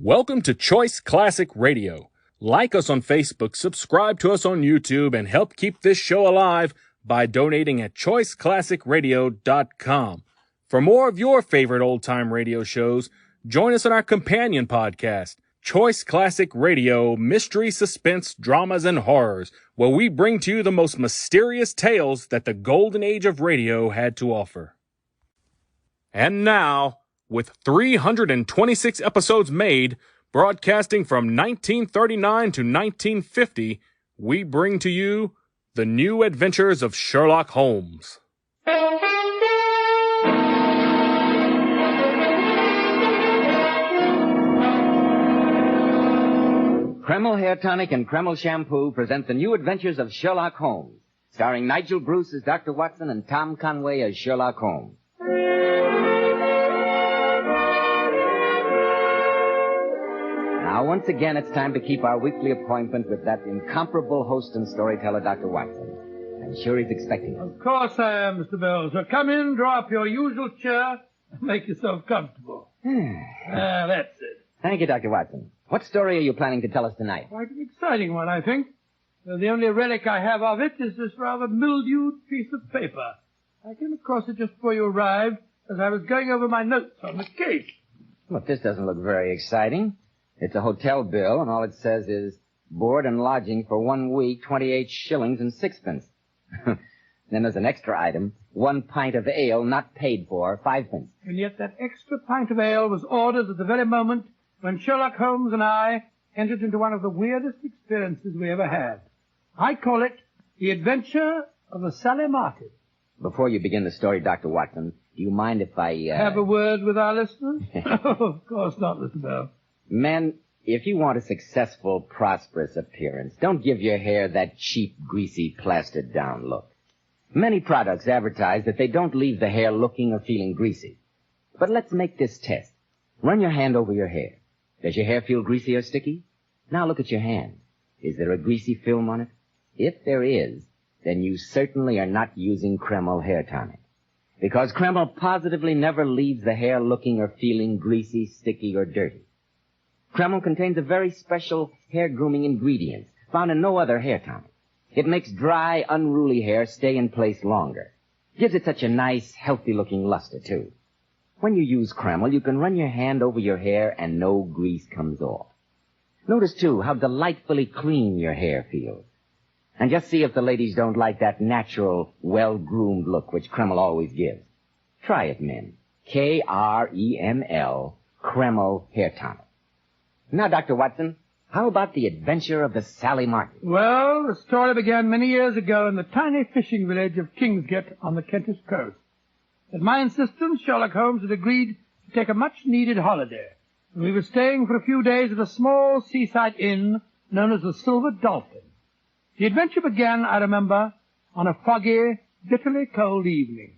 Welcome to Choice Classic Radio. Like us on Facebook, subscribe to us on YouTube, and help keep this show alive by donating at choiceclassicradio.com. For more of your favorite old-time radio shows, join us on our companion podcast, Choice Classic Radio, Mystery, Suspense, Dramas, and Horrors, where we bring to you the most mysterious tales that the golden age of radio had to offer. And now, with 326 episodes made, broadcasting from 1939 to 1950, we bring to you The New Adventures of Sherlock Holmes. Kreml Hair Tonic and Kreml Shampoo present The New Adventures of Sherlock Holmes, starring Nigel Bruce as Dr. Watson and Tom Conway as Sherlock Holmes. Now, once again, it's time to keep our weekly appointment with that incomparable host and storyteller, Dr. Watson. I'm sure he's expecting us. Of course I am, Mr. Bell. So come in, draw up your usual chair, and make yourself comfortable. That's it. Thank you, Dr. Watson. What story are you planning to tell us tonight? Quite an exciting one, I think. The only relic I have of it is this rather mildewed piece of paper. I came across it just before you arrived as I was going over my notes on the case. Look, this doesn't look very exciting. It's a hotel bill, and all it says is board and lodging for 1 week, 28 shillings and sixpence. Then there's an extra item, 1 pint of ale not paid for, 5 pence. And yet that extra pint of ale was ordered at the very moment when Sherlock Holmes and I entered into one of the weirdest experiences we ever had. I call it The Adventure of the Sally Market. Before you begin the story, Dr. Watson, do you mind if I, have a word with our listeners? Of course not, Mr. Bell. Men, if you want a successful, prosperous appearance, don't give your hair that cheap, greasy, plastered-down look. Many products advertise that they don't leave the hair looking or feeling greasy. But let's make this test. Run your hand over your hair. Does your hair feel greasy or sticky? Now look at your hand. Is there a greasy film on it? If there is, then you certainly are not using Kreml Hair Tonic. Because Kreml positively never leaves the hair looking or feeling greasy, sticky, or dirty. Kreml contains a very special hair-grooming ingredient found in no other hair tonic. It makes dry, unruly hair stay in place longer. Gives it such a nice, healthy-looking luster, too. When you use Kreml, you can run your hand over your hair and no grease comes off. Notice, too, how delightfully clean your hair feels. And just see if the ladies don't like that natural, well-groomed look which Kreml always gives. Try it, men. Kreml, Kreml Hair Tonic. Now, Dr. Watson, how about the adventure of the Sally Martin? Well, the story began many years ago in the tiny fishing village of Kingsgate on the Kentish coast. At my insistence, Sherlock Holmes had agreed to take a much-needed holiday, and we were staying for a few days at a small seaside inn known as the Silver Dolphin. The adventure began, I remember, on a foggy, bitterly cold evening.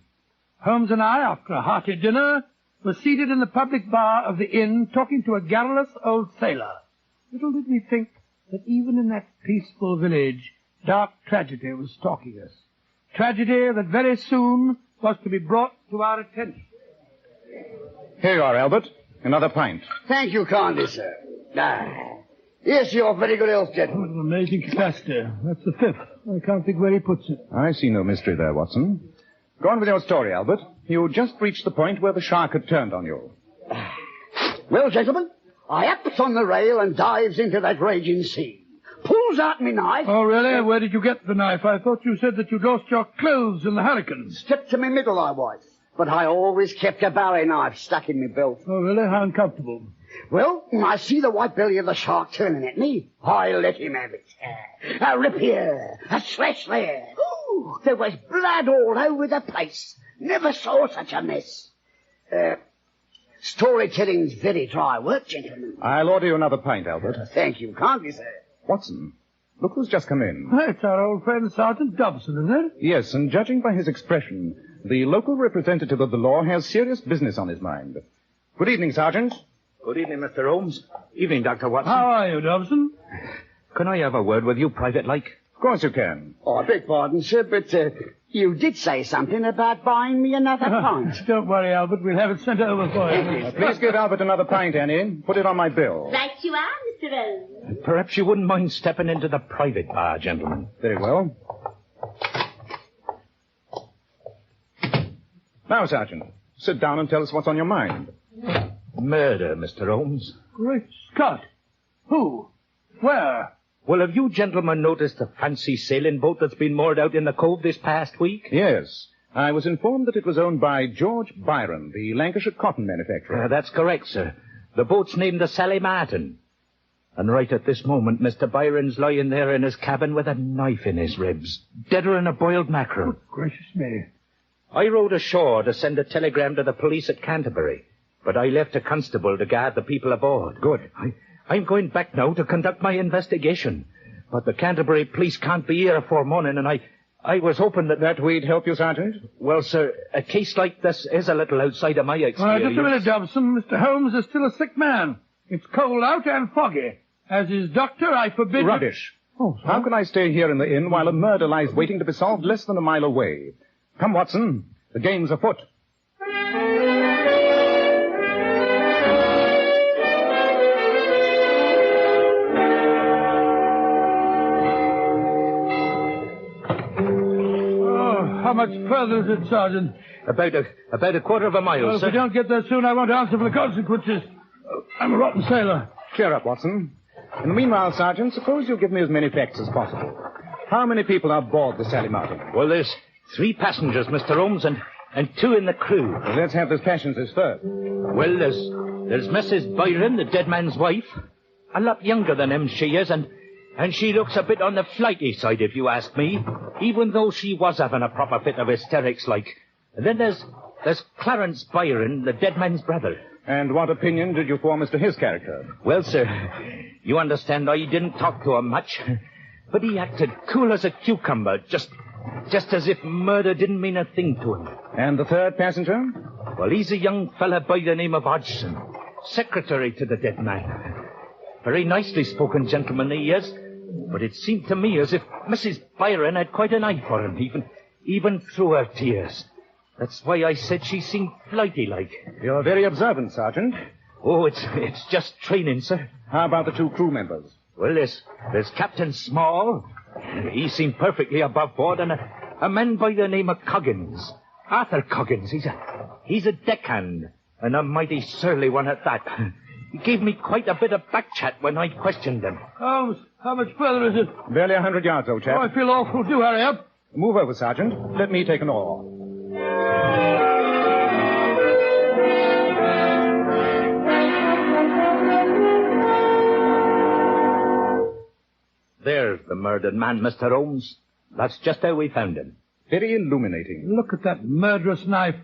Holmes and I, after a hearty dinner, were seated in the public bar of the inn talking to a garrulous old sailor. Little did we think that even in that peaceful village, dark tragedy was stalking us. Tragedy that very soon was to be brought to our attention. Here you are, Albert. Another pint. Thank you kindly, sir. Yes, you're very good health, What gentlemen. an amazing capacity. That's the fifth. I can't think where he puts it. I see no mystery there, Watson. Go on with your story, Albert. You just reached the point where the shark had turned on you. Well, gentlemen, I ups on the rail and dives into that raging sea. Pulls out me knife. Oh, really? Where did you get the knife? I thought you said that you'd lost your clothes in the hurricane. Stepped to me middle, I was. But I always kept a Bowie knife stuck in me belt. Oh, really? How uncomfortable. Well, I see the white belly of the shark turning at me. I let him have it. A rip here, a slash there. Ooh, there was blood all over the place. Never saw such a mess. Storytelling's very dry work, gentlemen. I'll order you another pint, Albert. Thank you kindly, sir. Watson, look who's just come in. It's our old friend Sergeant Dobson, isn't it? Yes, and judging by his expression, the local representative of the law has serious business on his mind. Good evening, Sergeant. Good evening, Mr. Holmes. Evening, Dr. Watson. How are you, Dobson? Can I have a word with you, private-like? Of course you can. Oh, I beg pardon, sir, but you did say something about buying me another pint. Don't worry, Albert. We'll have it sent over for you. Please give Albert another pint, Annie. Put it on my bill. Right, Perhaps you are, Mr. Holmes. Perhaps you wouldn't mind stepping into the private bar, gentlemen. Very well. Now, Sergeant, sit down and tell us what's on your mind. Murder, Mr. Holmes. Great Scott. Who? Where? Well, have you gentlemen noticed the fancy sailing boat that's been moored out in the cove this past week? Yes. I was informed that it was owned by George Byron, the Lancashire cotton manufacturer. That's correct, sir. The boat's named the Sally Martin. And right at this moment, Mr. Byron's lying there in his cabin with a knife in his ribs, deader than a boiled mackerel. Good gracious me. I rowed ashore to send a telegram to the police at Canterbury, but I left a constable to guard the people aboard. Good. I'm going back now to conduct my investigation. But the Canterbury police can't be here afore morning, and I was hoping that we'd help you, Sergeant? Well, sir, a case like this is a little outside of my experience. Just a minute, Dobson. Mr. Holmes is still a sick man. It's cold out and foggy. As his doctor, I forbid... Rubbish. How can I stay here in the inn while a murder lies waiting to be solved less than a mile away? Come, Watson. The game's afoot. How much further is it, Sergeant? About a quarter of a mile, Well, sir. if we don't get there soon, I won't answer for the consequences. I'm a rotten sailor. Cheer up, Watson. In the meanwhile, Sergeant, suppose you give me as many facts as possible. How many people are aboard the Sally Martin? Well, there's 3 passengers, Mr. Holmes, and 2 in the crew. Well, let's have the passengers first. Well, there's Mrs. Byron, the dead man's wife. A lot younger than him, she is, and she looks a bit on the flighty side, if you ask me, even though she was having a proper fit of hysterics, like. And then there's Clarence Byron, the dead man's brother. And what opinion did you form as to his character? Well, sir, you understand I didn't talk to him much, but he acted cool as a cucumber, just as if murder didn't mean a thing to him. And the third passenger? Well, he's a young fella by the name of Hodgson, secretary to the dead man. Very nicely spoken gentleman he is, but it seemed to me as if Mrs. Byron had quite an eye for him, even through her tears. That's why I said she seemed flighty-like. You're very observant, Sergeant. Oh, it's just training, sir. How about the 2 crew members? Well, there's Captain Small. He seemed perfectly above board, and a man by the name of Coggins. Arthur Coggins. He's a deckhand, and a mighty surly one at that. He gave me quite a bit of back chat when I questioned him. Holmes, how much further is it? Barely 100 yards, old chap. Oh, I feel awful. Do hurry up. Move over, Sergeant. Let me take an oar. There's the murdered man, Mr. Holmes. That's just how we found him. Very illuminating. Look at that murderous knife.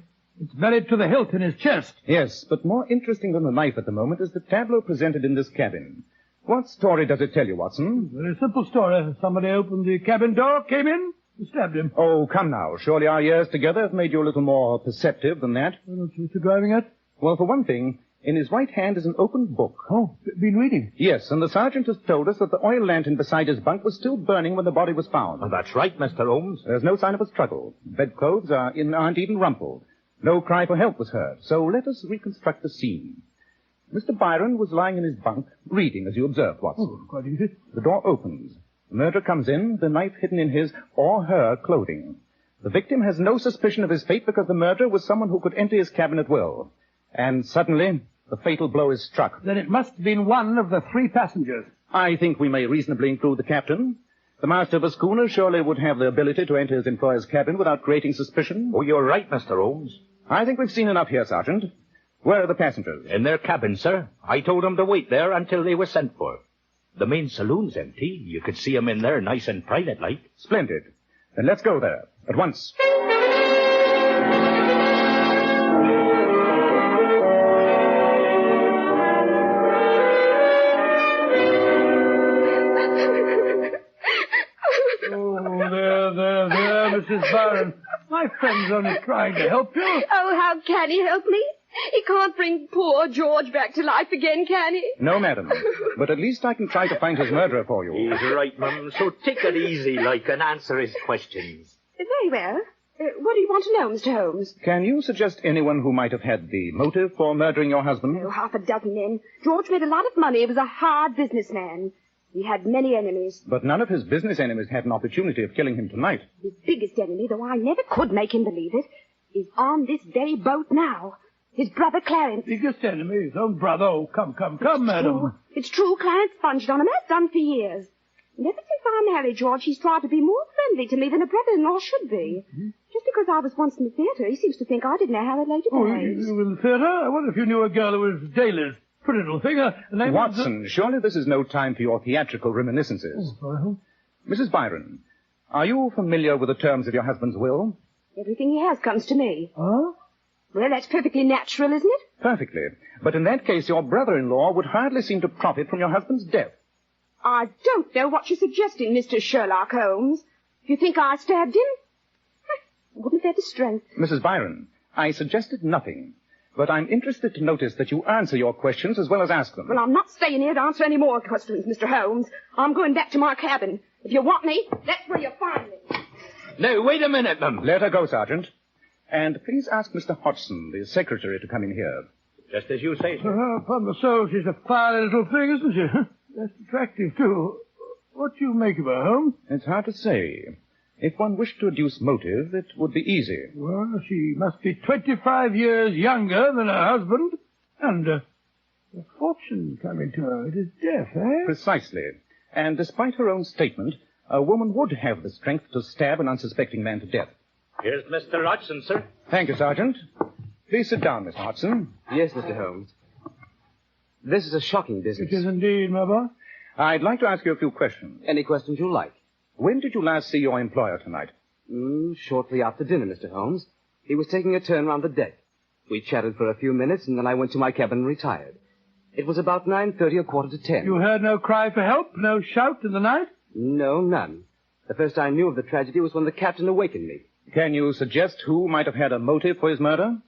It's buried to the hilt in his chest. Yes, but more interesting than the knife at the moment is the tableau presented in this cabin. What story does it tell you, Watson? Very simple story. Somebody opened the cabin door, came in, and stabbed him. Oh, come now. Surely our years together have made you a little more perceptive than that. What you driving at? Well, for one thing, in his right hand is an open book. Oh, been reading? Yes, and the sergeant has told us that the oil lantern beside his bunk was still burning when the body was found. Oh, that's right, Mr. Holmes. There's no sign of a struggle. Bedclothes aren't even rumpled. No cry for help was heard. So let us reconstruct the scene. Mr. Byron was lying in his bunk, reading, as you observed, Watson. Oh, quite easy. The door opens. The murderer comes in, the knife hidden in his or her clothing. The victim has no suspicion of his fate because the murderer was someone who could enter his cabin at will. And suddenly, the fatal blow is struck. Then it must have been one of the 3 passengers. I think we may reasonably include the captain. The master of a schooner surely would have the ability to enter his employer's cabin without creating suspicion. Oh, you're right, Mr. Holmes. I think we've seen enough here, Sergeant. Where are the passengers? In their cabin, sir. I told them to wait there until they were sent for. The main saloon's empty. You could see 'em in there nice and private-like. Splendid. Then let's go there. At once. There, Mrs. Byron. My friend's only trying to help you. Oh, how can he help me? He can't bring poor George back to life again, can he? No, madam. But at least I can try to find his murderer for you. He's right, Mum. So take it easy, like, and answer his questions. Very well. What do you want to know, Mr. Holmes? Can you suggest anyone who might have had the motive for murdering your husband? Oh, half a dozen men. George made a lot of money. He was a hard businessman. He had many enemies. But none of his business enemies had an opportunity of killing him tonight. His biggest enemy, though I never could make him believe it, is on this very boat now. His brother Clarence. Biggest enemy, his own brother. Oh, come, madam. It's true. Clarence sponged on him, has done for years. And ever since I married George, he's tried to be more friendly to me than a brother-in-law should be. Mm-hmm. Just because I was once in the theatre, he seems to think I didn't know how that lady behaves. You were in the theatre? I wonder if you knew a girl who was Daly's pretty little thing. Watson, surely this is no time for your theatrical reminiscences. Mrs. Byron, are you familiar with the terms of your husband's will? Everything he has comes to me. Huh? Well, that's perfectly natural, isn't it? Perfectly. But in that case, your brother-in-law would hardly seem to profit from your husband's death. I don't know what you're suggesting, Mr. Sherlock Holmes. You think I stabbed him? I wouldn't have had the strength. Mrs. Byron, I suggested nothing. But I'm interested to notice that you answer your questions as well as ask them. Well, I'm not staying here to answer any more questions, Mr. Holmes. I'm going back to my cabin. If you want me, that's where you'll find me. No, wait a minute, ma'am. Let her go, Sergeant. And please ask Mr. Hodgson, the secretary, to come in here. Just as you say, sir. Upon the soul, she's a fine little thing, isn't she? That's attractive, too. What do you make of her, Holmes? It's hard to say. If one wished to deduce motive, it would be easy. Well, she must be 25 years younger than her husband, and a fortune coming to her. It is death, eh? Precisely. And despite her own statement, a woman would have the strength to stab an unsuspecting man to death. Here's Mr. Hodgson, sir. Thank you, Sergeant. Please sit down, Mr. Hodgson. Yes, Mr. Holmes. This is a shocking business. It is indeed, my boy. I'd like to ask you a few questions. Any questions you like. When did you last see your employer tonight? Shortly after dinner, Mr. Holmes. He was taking a turn round the deck. We chatted for a few minutes, and then I went to my cabin and retired. It was about 9:30 or 9:45. You heard no cry for help? No shout in the night? No, none. The first I knew of the tragedy was when the captain awakened me. Can you suggest who might have had a motive for his murder?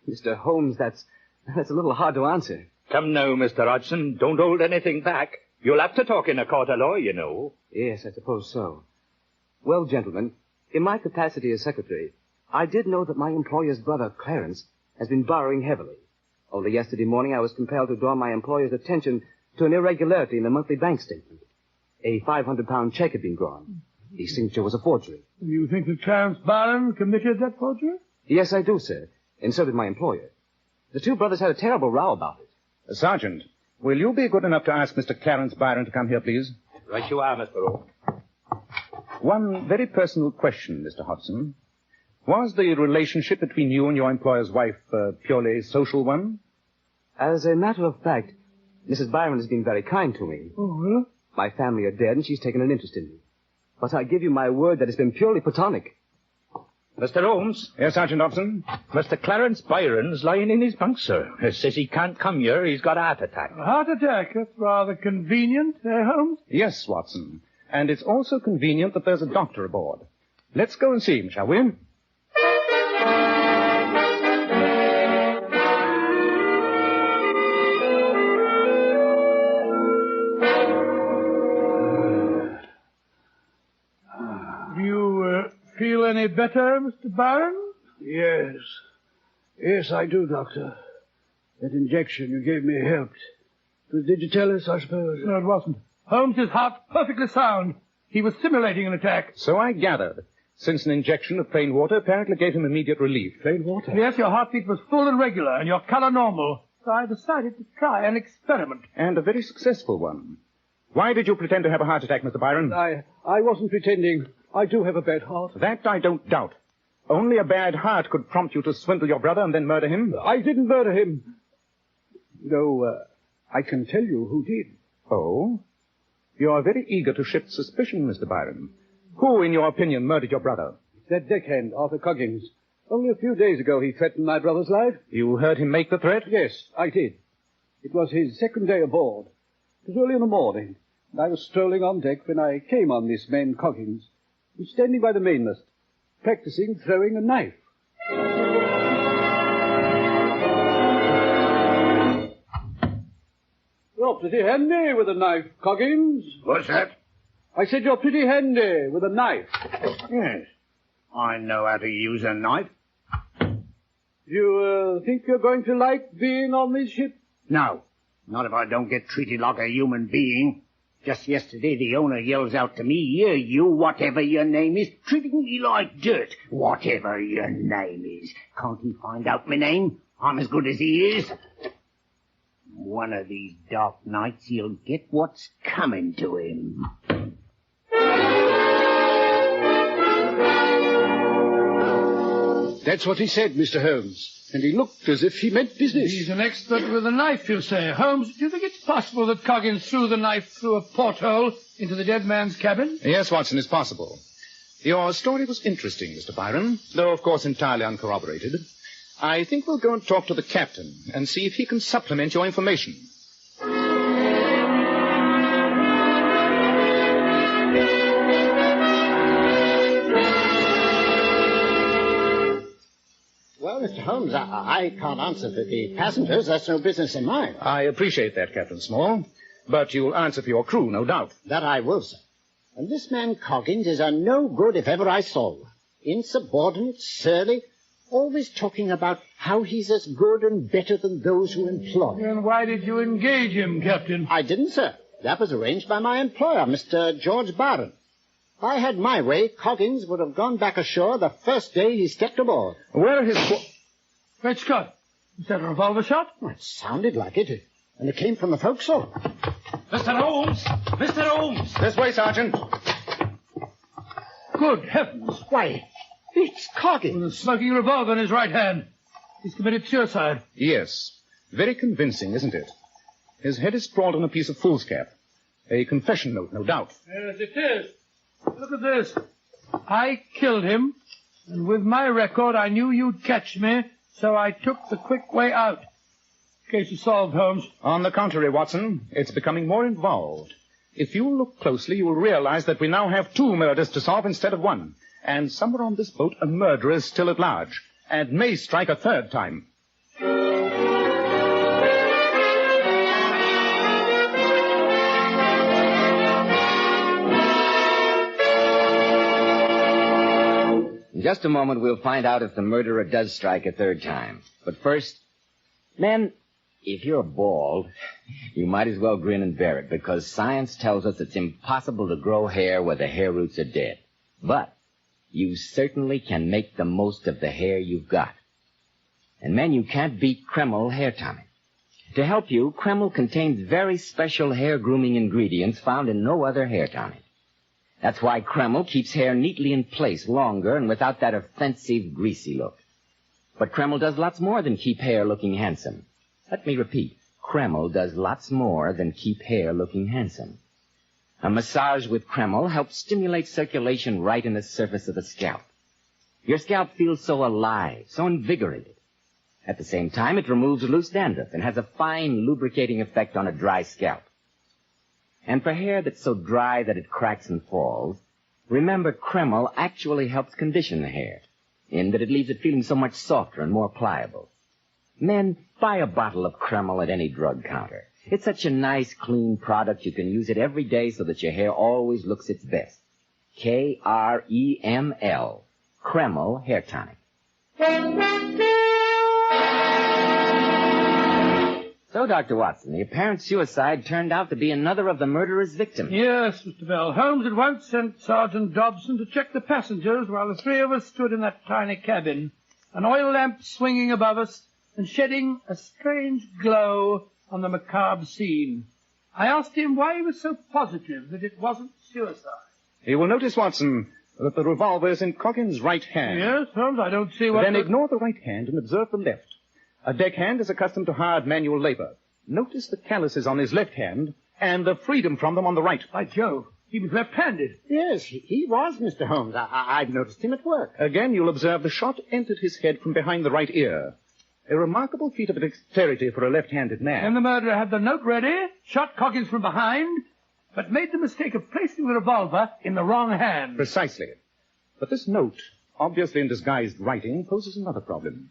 Mr. Holmes, that's a little hard to answer. Come now, Mr. Hodgson. Don't hold anything back. You'll have to talk in a court of law, you know. Yes, I suppose so. Well, gentlemen, in my capacity as secretary, I did know that my employer's brother, Clarence, has been borrowing heavily. Only yesterday morning I was compelled to draw my employer's attention to an irregularity in the monthly bank statement. A £500 check had been drawn. The signature was a forgery. You think that Clarence Byron committed that forgery? Yes, I do, sir. And so did my employer. The two brothers had a terrible row about it. Sergeant, will you be good enough to ask Mr. Clarence Byron to come here, please? Right you are, Mr. O. One very personal question, Mr. Hodgson. Was the relationship between you and your employer's wife a purely social one? As a matter of fact, Mrs. Byron has been very kind to me. Oh, well? My family are dead, and she's taken an interest in me. But I give you my word that it's been purely platonic. Mr. Holmes? Yes, Sergeant Dobson? Mr. Clarence Byron's lying in his bunk, sir. He says he can't come here. He's got a heart attack. A heart attack? That's rather convenient, eh, Holmes? Yes, Watson. And it's also convenient that there's a doctor aboard. Let's go and see him, shall we? Do you feel any better, Mr. Byron? Yes. Yes, I do, Doctor. That injection you gave me helped. But did you tell us, I suppose? No, it wasn't. Holmes' heart's perfectly sound. He was simulating an attack. So I gathered, since an injection of plain water apparently gave him immediate relief. Plain water? Yes, your heartbeat was full and regular, and your color normal. So I decided to try an experiment. And a very successful one. Why did you pretend to have a heart attack, Mr. Byron? I wasn't pretending. I do have a bad heart. That I don't doubt. Only a bad heart could prompt you to swindle your brother and then murder him. I didn't murder him. Though, I can tell you who did. Oh? You are very eager to shift suspicion, Mr. Byron. Who, in your opinion, murdered your brother? That deckhand, Arthur Coggins. Only a few days ago he threatened my brother's life. You heard him make the threat? Yes, I did. It was his second day aboard. It was early in the morning, and I was strolling on deck when I came on this man Coggins. He was standing by the mainmast, practicing throwing a knife. You're pretty handy with a knife, Coggins. What's that? I said you're pretty handy with a knife. Yes. I know how to use a knife. You think you're going to like being on this ship? No, not if I don't get treated like a human being. Just yesterday, the owner yells out to me, "Here, you, whatever your name is, treating me like dirt. Whatever your name is. Can't he find out my name? I'm as good as he is." One of these dark nights, he'll get what's coming to him. That's what he said, Mr. Holmes. And he looked as if he meant business. He's an expert with a knife, you say. Holmes, do you think it's possible that Coggins threw the knife through a porthole into the dead man's cabin? Yes, Watson, it's possible. Your story was interesting, Mr. Byron, though, of course, entirely uncorroborated. I think we'll go and talk to the captain and see if he can supplement your information. Well, Mr. Holmes, I can't answer for the passengers. That's no business of mine. I appreciate that, Captain Small, but you'll answer for your crew, no doubt. That I will, sir. And this man Coggins is a no good if ever I saw one. Insubordinate, surly, always talking about how he's as good and better than those who employ him. And why did you engage him, Captain? I didn't, sir. That was arranged by my employer, Mr. George Byron. If I had my way, Coggins would have gone back ashore the first day he stepped aboard. Where are his... Great Scott! Is that a revolver shot? Well, it sounded like it. And it came from the forecastle. Mr. Holmes! Mr. Holmes! This way, Sergeant. Good heavens! Why, it's Coggins. With a smoking revolver in his right hand. He's committed suicide. Yes. Very convincing, isn't it? His head is sprawled on a piece of foolscap. A confession note, no doubt. Yes, it is. Look at this. I killed him, and with my record I knew you'd catch me, so I took the quick way out. Case is solved, Holmes. On the contrary, Watson, it's becoming more involved. If you look closely, you will realize that we now have 2 murders to solve instead of 1. And somewhere on this boat, a murderer is still at large, and may strike a 3rd time. In just a moment, we'll find out if the murderer does strike a 3rd time. But first, men, if you're bald, you might as well grin and bear it, because science tells us it's impossible to grow hair where the hair roots are dead. But you certainly can make the most of the hair you've got. And men, you can't beat Kreml hair tonic. To help you, Kreml contains very special hair grooming ingredients found in no other hair tonic. That's why Kreml keeps hair neatly in place longer and without that offensive, greasy look. But Kreml does lots more than keep hair looking handsome. Let me repeat. Kreml does lots more than keep hair looking handsome. A massage with Kreml helps stimulate circulation right in the surface of the scalp. Your scalp feels so alive, so invigorated. At the same time, it removes loose dandruff and has a fine lubricating effect on a dry scalp. And for hair that's so dry that it cracks and falls, remember Kreml actually helps condition the hair, in that it leaves it feeling so much softer and more pliable. Men, buy a bottle of Kreml at any drug counter. It's such a nice, clean product you can use it every day so that your hair always looks its best. Kreml. Kreml Hair Tonic. So, Dr. Watson, the apparent suicide turned out to be another of the murderer's victims. Yes, Mr. Bell. Holmes at once sent Sergeant Dobson to check the passengers while the 3 of us stood in that tiny cabin, an oil lamp swinging above us and shedding a strange glow on the macabre scene. I asked him why he was so positive that it wasn't suicide. You will notice, Watson, that the revolver is in Coggins' right hand. Yes, Holmes, I don't see what... Then ignore the right hand and observe the left. A deckhand is accustomed to hard manual labor. Notice the calluses on his left hand and the freedom from them on the right. By Jove, he was left-handed. Yes, he was, Mr. Holmes. I've noticed him at work. Again, you'll observe the shot entered his head from behind the right ear. A remarkable feat of dexterity for a left-handed man. And the murderer had the note ready, shot Coggins from behind, but made the mistake of placing the revolver in the wrong hand. Precisely. But this note, obviously in disguised writing, poses another problem.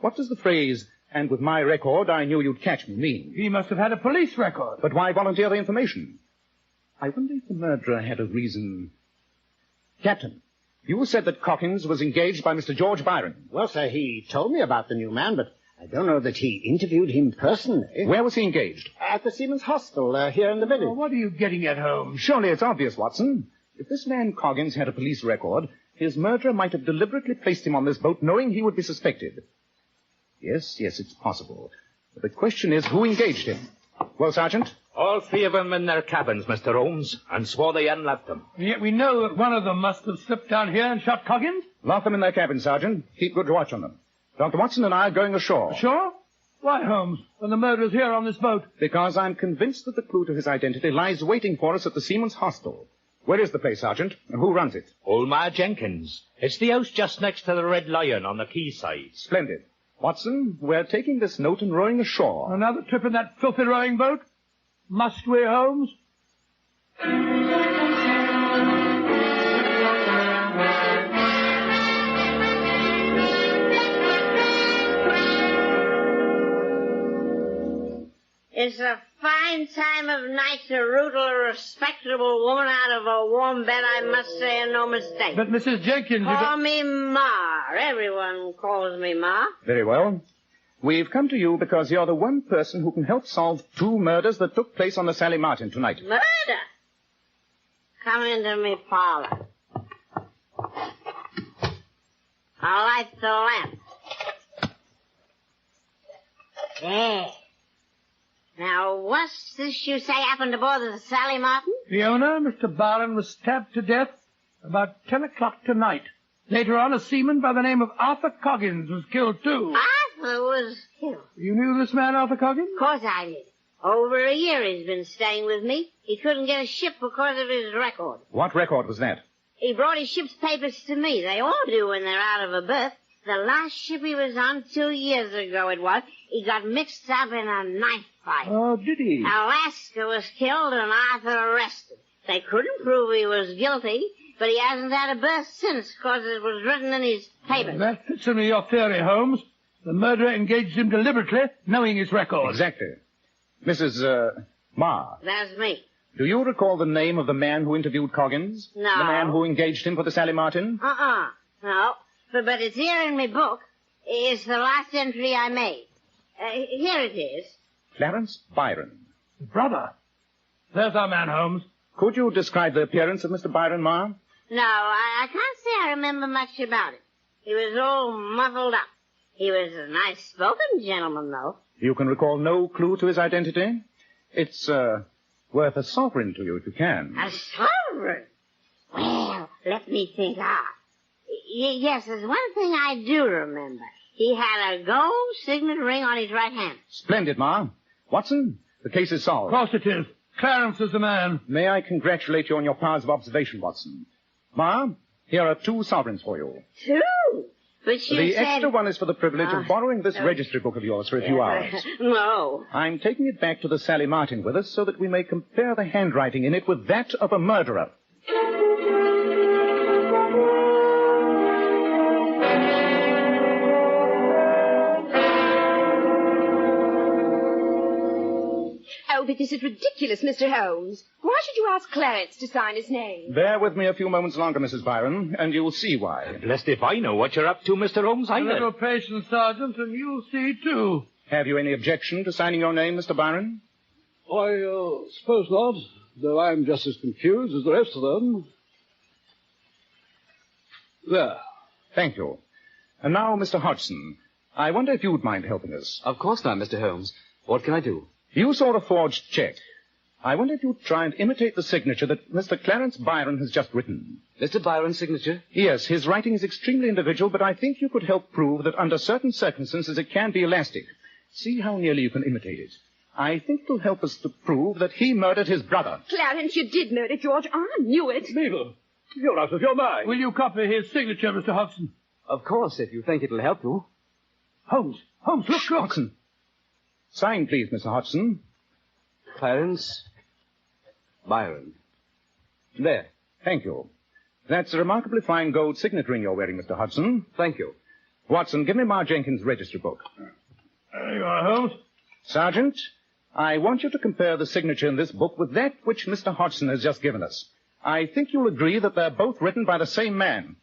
What does the phrase, "and with my record I knew you'd catch me," mean? He must have had a police record. But why volunteer the information? I wonder if the murderer had a reason... Captain, You said that Cockins was engaged by Mr. George Byron. Well, sir, he told me about the new man, but I don't know that he interviewed him personally. Where was he engaged? At the Seamen's Hostel, here in the village. What are you getting at, Holmes? Surely it's obvious, Watson. If this man Coggins had a police record, his murderer might have deliberately placed him on this boat knowing he would be suspected. Yes, it's possible. But the question is, who engaged him? Well, Sergeant? All three of them in their cabins, Mr. Holmes, and swore they hadn't left them. And yet we know that one of them must have slipped down here and shot Coggins. Lock them in their cabins, Sergeant. Keep good watch on them. Dr. Watson and I are going ashore. Sure? Why, Holmes, when the murderer's here on this boat? Because I'm convinced that the clue to his identity lies waiting for us at the Seamen's Hostel. Where is the place, Sergeant, and who runs it? Old Ma Jenkins. It's the house just next to the Red Lion on the quayside. Splendid. Watson, we're taking this note and rowing ashore. Another trip in that filthy rowing boat? Must we, Holmes? It's a fine time of night to rootle a respectable woman out of a warm bed, I must say, and no mistake. But, Mrs. Jenkins, Call me Ma. Everyone calls me Ma. Very well. We've come to you because you're the one person who can help solve 2 murders that took place on the Sally Martin tonight. Murder? Come into me parlor. I'll light the lamp. There. Now, what's this you say happened aboard the Sally Martin? The owner, Mr. Byron, was stabbed to death about 10 o'clock tonight. Later on, a seaman by the name of Arthur Coggins was killed, too. Arthur was killed? You knew this man, Arthur Coggins? Of course I did. Over a year he's been staying with me. He couldn't get a ship because of his record. What record was that? He brought his ship's papers to me. They all do when they're out of a berth. The last ship he was on 2 years ago it was, he got mixed up in a knife fight. Oh, did he? Alaska was killed and Arthur arrested. They couldn't prove he was guilty, but he hasn't had a berth since because it was written in his papers. That fits into your theory, Holmes. The murderer engaged him deliberately, knowing his record. Exactly. Mrs. Ma. That's me. Do you recall the name of the man who interviewed Coggins? No. The man who engaged him for the Sally Martin? No. But it's here in my book. It's the last entry I made. Here it is. Clarence Byron. Brother. There's our man, Holmes. Could you describe the appearance of Mr. Byron, Ma? No, I can't say I remember much about it. He was all muffled up. He was a nice-spoken gentleman, though. You can recall no clue to his identity? It's, worth a sovereign to you if you can. A sovereign? Well, let me think. Yes, there's one thing I do remember. He had a gold signet ring on his right hand. Splendid, Ma. Watson, the case is solved. Of course it is. Clarence is the man. May I congratulate you on your powers of observation, Watson. Ma, here are 2 sovereigns for you. 2? But you The said... extra one is for the privilege of borrowing this registry book of yours for a few hours. No. I'm taking it back to the Sally Martin with us so that we may compare the handwriting in it with that of a murderer. Oh, but this is ridiculous, Mr. Holmes. Why should you ask Clarence to sign his name? Bear with me a few moments longer, Mrs. Byron, and you'll see why. Blessed if I know what you're up to, Mr. Holmes, A either. little patience, Sergeant, and you'll see, too. Have you any objection to signing your name, Mr. Byron? I suppose not, though I'm just as confused as the rest of them. There. Thank you. And now, Mr. Hodgson, I wonder if you'd mind helping us. Of course not, Mr. Holmes. What can I do? You saw a forged check. I wonder if you'd try and imitate the signature that Mr. Clarence Byron has just written. Mr. Byron's signature? Yes, his writing is extremely individual, but I think you could help prove that under certain circumstances it can be elastic. See how nearly you can imitate it. I think it'll help us to prove that he murdered his brother. Clarence, you did murder George. I knew it. Mabel, you're out of your mind. Will you copy his signature, Mr. Hodgson? Of course, if you think it'll help you. Holmes, look. Hodgson. Sign, please, Mr. Hodgson. Clarence Byron. There. Thank you. That's a remarkably fine gold signet ring you're wearing, Mr. Hodgson. Thank you. Watson, give me Ma Jenkins' registry book. There you are, Holmes. Sergeant, I want you to compare the signature in this book with that which Mr. Hodgson has just given us. I think you'll agree that they're both written by the same man.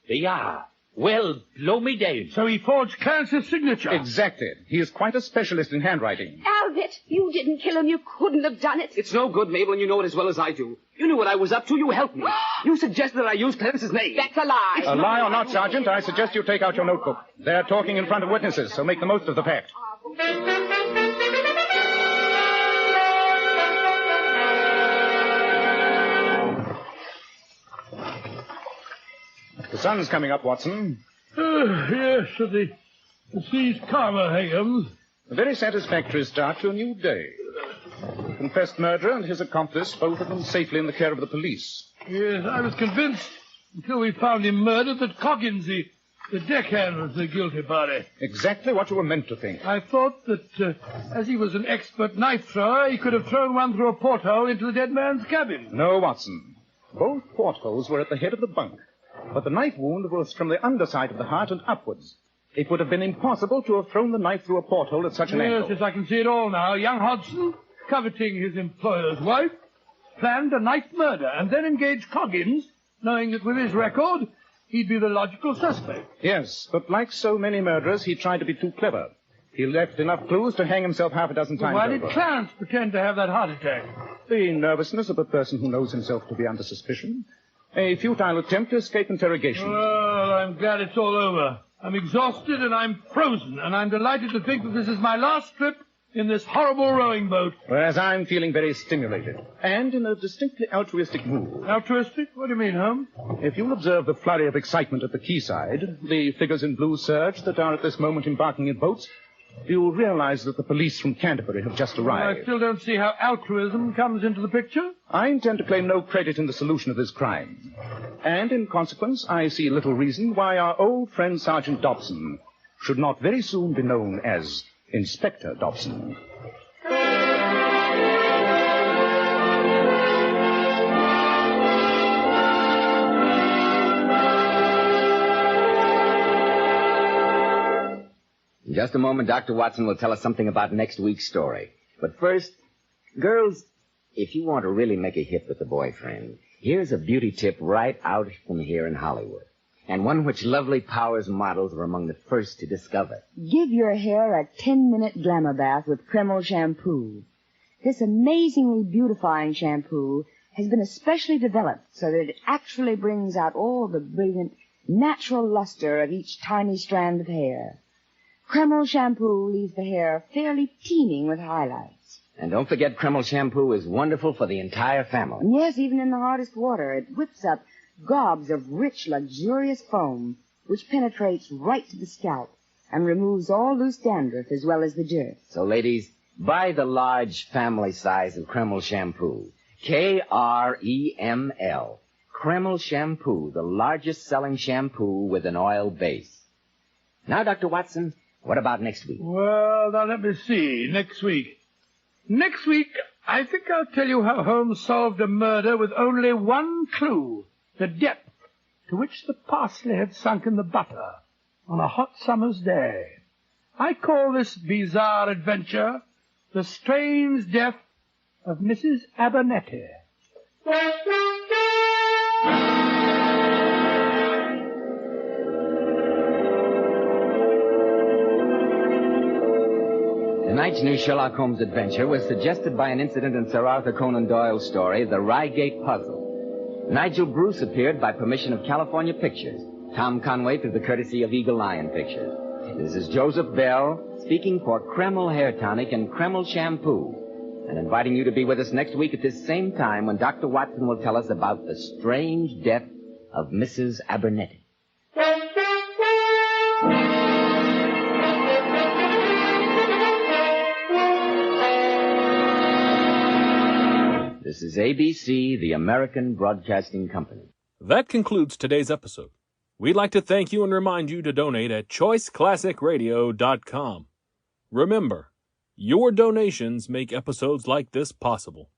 They are. Well, blow me down. So he forged Clarence's signature. Exactly. He is quite a specialist in handwriting. Albert, you didn't kill him. You couldn't have done it. It's no good, Mabel, and you know it as well as I do. You knew what I was up to. You helped me. You suggested that I use Clarence's name. That's a lie. A lie or not, Sergeant, I suggest you take out your notebook. They're talking in front of witnesses, so make the most of the fact. The sun's coming up, Watson. Yes, the sea's calmer, Holmes. A very satisfactory start to a new day. The confessed murderer and his accomplice, both of them safely in the care of the police. Yes, I was convinced, until we found him murdered, that Coggins, the deckhand, was the guilty party. Exactly what you were meant to think. I thought that, as he was an expert knife thrower, he could have thrown one through a porthole into the dead man's cabin. No, Watson. Both portholes were at the head of the bunk, but the knife wound was from the underside of the heart and upwards. It would have been impossible to have thrown the knife through a porthole at such an angle. Yes, I can see it all now. Young Hodgson, coveting his employer's wife, planned a knife murder and then engaged Coggins, knowing that with his record, he'd be the logical suspect. Yes, but like so many murderers, he tried to be too clever. He left enough clues to hang himself half a dozen times Why over. did Clarence pretend to have that heart attack? The nervousness of a person who knows himself to be under suspicion. A futile attempt to escape interrogation. Well, I'm glad it's all over. I'm exhausted and I'm frozen, and I'm delighted to think that this is my last trip in this horrible rowing boat. Whereas I'm feeling very stimulated, and in a distinctly altruistic mood. Altruistic? What do you mean, Holmes? If you'll observe the flurry of excitement at the quayside, the figures in blue serge that are at this moment embarking in boats, you'll realize that the police from Canterbury have just arrived. I still don't see how altruism comes into the picture. I intend to claim no credit in the solution of this crime. And in consequence, I see little reason why our old friend Sergeant Dobson should not very soon be known as Inspector Dobson. In just a moment, Dr. Watson will tell us something about next week's story. But first, girls, if you want to really make a hit with the boyfriend, here's a beauty tip right out from here in Hollywood, and one which lovely Powers models were among the first to discover. Give your hair a 10-minute glamour bath with Kreml shampoo. This amazingly beautifying shampoo has been especially developed so that it actually brings out all the brilliant, natural luster of each tiny strand of hair. Kreml shampoo leaves the hair fairly teeming with highlights. And don't forget, Kreml shampoo is wonderful for the entire family. Yes, even in the hardest water, it whips up gobs of rich, luxurious foam, which penetrates right to the scalp and removes all loose dandruff as well as the dirt. So, ladies, buy the large family size of Kreml shampoo. Kreml. Kreml shampoo, the largest selling shampoo with an oil base. Now, Dr. Watson, what about next week? Well, now let me see. Next week, I think I'll tell you how Holmes solved a murder with only one clue. The depth to which the parsley had sunk in the butter on a hot summer's day. I call this bizarre adventure The Strange Death of Mrs. Abernethy. Tonight's new Sherlock Holmes adventure was suggested by an incident in Sir Arthur Conan Doyle's story, The Reigate Puzzle. Nigel Bruce appeared by permission of California Pictures. Tom Conway through the courtesy of Eagle Lion Pictures. This is Joseph Bell speaking for Kreml Hair Tonic and Kreml Shampoo, and inviting you to be with us next week at this same time when Dr. Watson will tell us about the strange death of Mrs. Abernethy. This is ABC, the American Broadcasting Company. That concludes today's episode. We'd like to thank you and remind you to donate at choiceclassicradio.com. Remember, your donations make episodes like this possible.